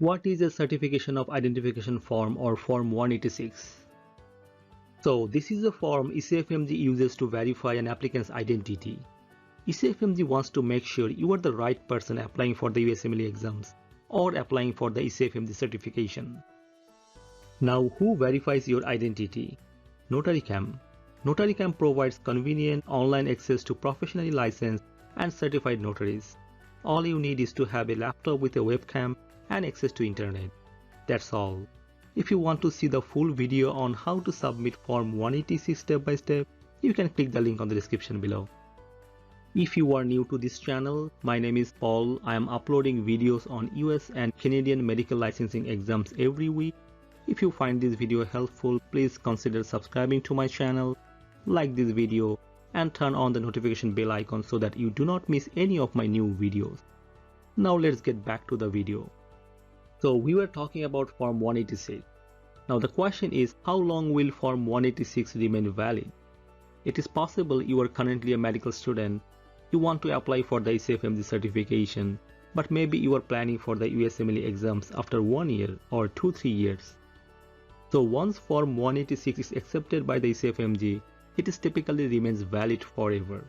What is a certification of identification form or Form 186? So this is a form Ecfmg uses to verify an applicant's identity. Ecfmg wants to make sure you are the right person applying for the Usmle exams or applying for the Ecfmg certification. Now, who verifies your identity? NotaryCam. NotaryCam provides convenient online access to professionally licensed and certified notaries. All you need is to have a laptop with a webcam and access to internet. That's all. If you want to see the full video on how to submit Form 186 step by step, you can click the link on the description below. If you are new to this channel, my name is Paul. I am uploading videos on US and Canadian medical licensing exams every week. If you find this video helpful, please consider subscribing to my channel, like this video, and turn on the notification bell icon so that you do not miss any of my new videos. Now let's get back to the video. So we were talking about Form 186. Now the question is, how long will Form 186 remain valid? It is possible you are currently a medical student, you want to apply for the Ecfmg certification, but maybe you are planning for the Usmle exams after 1 year or 2-3 years. So once Form 186 is accepted by the Ecfmg, it typically remains valid forever.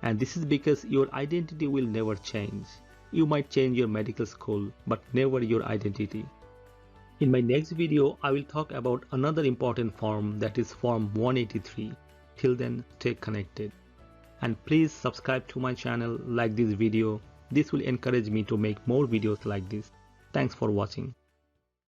And this is because your identity will never change. You might change your medical school, but never your identity. In my next video, I will talk about another important form, that is Form 183. Till then, stay connected. And please subscribe to my channel, like this video. This will encourage me to make more videos like this. Thanks for watching.